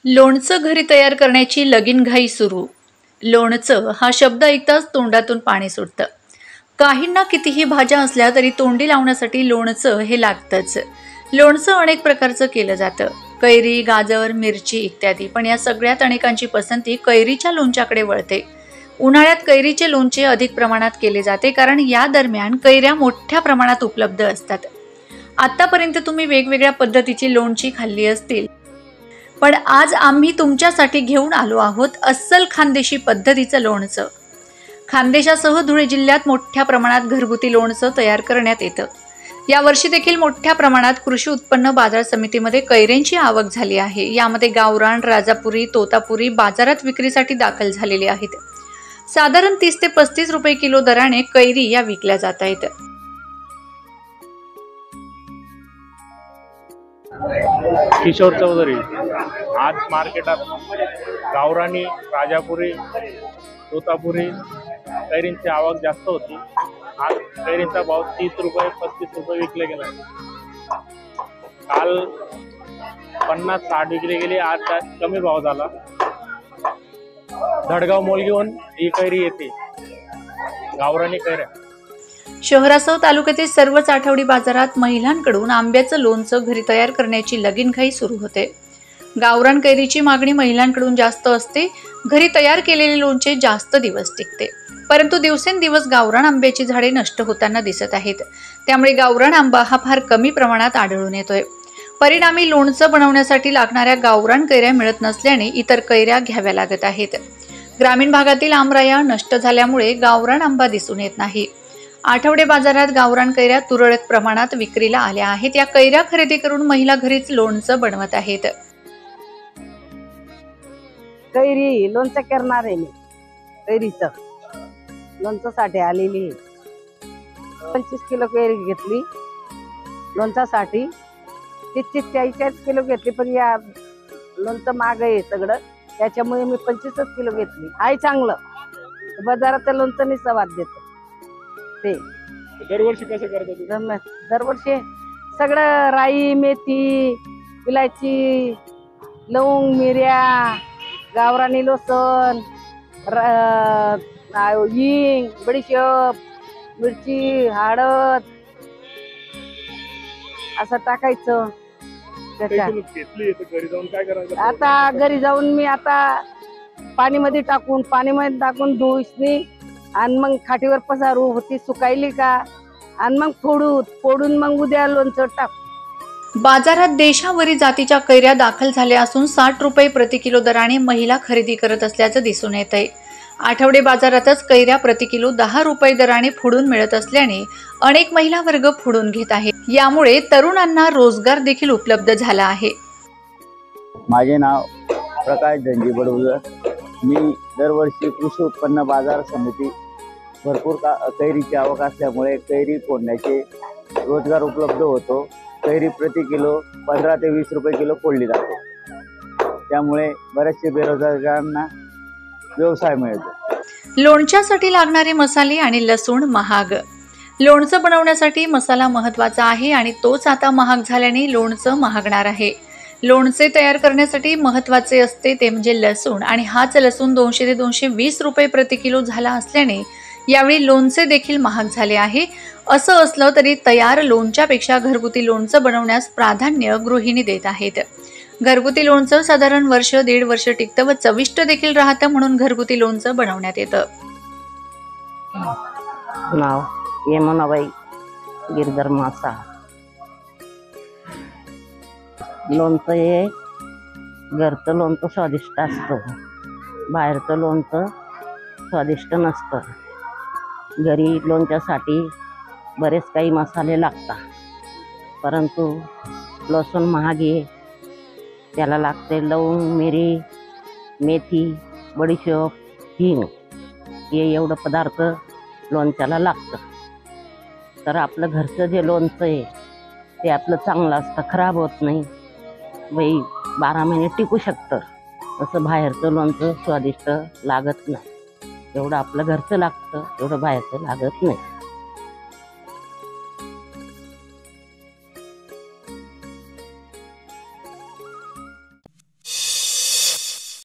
लोणचं घरी तयार करण्याची लगीनघाई सुरू. लोणचं हा शब्द ऐकताच तोंडातून पाणी सुटतं. काहींना कितीही भाज्या असल्या तरी तोंडी लावण्यासाठी लोणचं हे लागतंच. लोणचं अनेक प्रकारचं केलं जातं. कैरी, गाजर, मिरची इत्यादी. पण या सगळ्यात अनेकांची पसंती कैरीच्या लोणच्याकडे वळते. उन्हाळ्यात कैरीचे लोणचे अधिक प्रमाणात केले जाते, कारण या दरम्यान कैऱ्या मोठ्या प्रमाणात उपलब्ध असतात. आतापर्यंत तुम्ही वेगवेगळ्या पद्धतीची लोणची खाल्ली असतील, पण आज आम्ही तुमच्यासाठी घेऊन आलो आहोत अस्सल खानदेशी पद्धतीचं लोणचं. खानदेशासह धुळे जिल्ह्यात मोठ्या प्रमाणात घरगुती लोणचं तयार करण्यात येतं. यावर्षी देखील मोठ्या प्रमाणात कृषी उत्पन्न बाजार समितीमध्ये कैऱ्यांची आवक झाली आहे. यामध्ये गावरान, राजापुरी, तोतापुरी बाजारात विक्रीसाठी दाखल झालेले आहेत. साधारण 30 ते 35 रुपये किलो दराने कैरी या विकल्या जात आहेत. किशोर चौधरी. आज मार्केटात गावरानी, राजापुरी, तोतापुरी कैरींची आवक जास्त होती. आज कैरींचा भाव 30 रुपये 35 रुपये विकले गेला. काल 50-60 विकले गेले. आज कमी भाव झाला. धडगाव मोलगीहून ही कैरी येते, गावरानी कैऱ्या. शहरासह तालुक्यातील सर्वच आठवडी बाजारात महिलांकडून आंब्याचं लोणचं घरी तयार करण्याची लगीनघाई सुरू होते. गावरान कैरीची मागणी महिलांकडून जास्त असते. घरी तयार केलेले लोणचे जास्त दिवस टिकते. परंतु दिवसेंदिवस गावरान आंब्याची झाडे नष्ट होताना दिसत आहेत. त्यामुळे गावरान आंबा हा फार कमी प्रमाणात आढळून येतोय. परिणामी लोणचं बनवण्यासाठी लागणाऱ्या गावरान कैऱ्या मिळत नसल्याने इतर कैऱ्या घ्याव्या लागत आहेत. ग्रामीण भागातील आमराया नष्ट झाल्यामुळे गावरान आंबा दिसून येत नाही. आठवडे बाजारात गावरान कैऱ्या तुरळक प्रमाणात विक्रीला आल्या आहेत. या कैऱ्या खरेदी करून महिला घरीच लोणचं बनवत आहेत. कैरी लोणचं करणार आहे मी. कैरीचं लोणच्यासाठी आलेली 25 किलो कैरी घेतली लोणच्यासाठी. 30-40 किलो घेतली, पण या लोणचं महाग आहे सगळं, त्याच्यामुळे मी 25 किलो घेतली. आहे चांगलं. बाजारात लोणचं नाही स्वाद देतो ते. दरवर्षी कसं करतो? दरवर्षी सगळं राई, मेथी, इलायची, लवंग, मिऱ्या, गावरानी लसूण, हिंग, बडीशेप, मिरची, हळद असं टाकायचं. आता घरी जाऊन मी पाणीमध्ये टाकून धुसनी आणि मग खाटीवर पसारू होती, सुकायली का आणि मग फोडून मग उद्या लोणचं टाक. बाजारात देशावरी जातीच्या कैऱ्या दाखल झाल्या असून 60 रुपये प्रति किलो दराने महिला खरेदी करत असल्याचं दिसून येत आहे. आठवडे बाजारातच कैऱ्या प्रति किलो 10 रुपये दराने फोडून मिळत असल्याने अनेक महिला वर्ग फोडून घेत आहेत. यामुळे तरुणांना रोजगार देखील उपलब्ध झाला आहे. माझे नाव प्रकाश धनजी बडगुजर. मी दरवर्षी कृषी उत्पन्न बाजार समिती भरपूर कैरीची आवक असल्यामुळे कैरी फोडण्याचे रोजगार उपलब्ध होतो. कैरी प्रति किलो 15 ते 20 रुपये किलो फोडली जाते. त्यामुळे बरेचसे बेरोजगारांना व्यवसाय मिळतो. लोणच्यासाठी लागणारे मसाले आणि लसूण महाग. लोणचं बनवण्यासाठी मसाला महत्त्वाचा आहे आणि तोच आता महाग झाल्याने लोणचं महागणार आहे. लोणचे तयार करण्यासाठी महत्त्वाचे असते ते म्हणजे लसूण, आणि हाच लसूण 200 ते 220 रुपये प्रति किलो झाला असल्याने यावेळी लोणचे देखील महाग झाले आहे. असं असलं तरी तयार लोणच्यापेक्षा घरगुती लोणचं बनवण्यास प्राधान्य गृहिणी देत आहेत. घरगुती लोणचं साधारण 1-1.5 वर्ष टिकतं व चविष्ट देखील राहतं, म्हणून घरगुती लोणचं बनवण्यात येतं. नाव यमुनाबाई गिरधर मासा. लोणचं हे घरचं लोणचं स्वादिष्ट असतं, बाहेरचं लोणचं स्वादिष्ट नसतं. घरी लोणच्यासाठी बरेच काही मसाले लागतात, परंतु लसूण महाग आहे. त्याला लागते लवंग, मिरी, मेथी, बडीशेप, हिंग, हे एवढं पदार्थ लोणच्याला लागतं. तर आपलं घरचं जे लोणचं आहे ते आपलं चांगलं असतं, खराब होत नाही, 12 महिने टिकू शकतं. असं बाहेरचं लोणचं स्वादिष्ट लागत नाही. एवढं आपलं घरचं लागतं, एवढं बाहेरचं लागत नाही.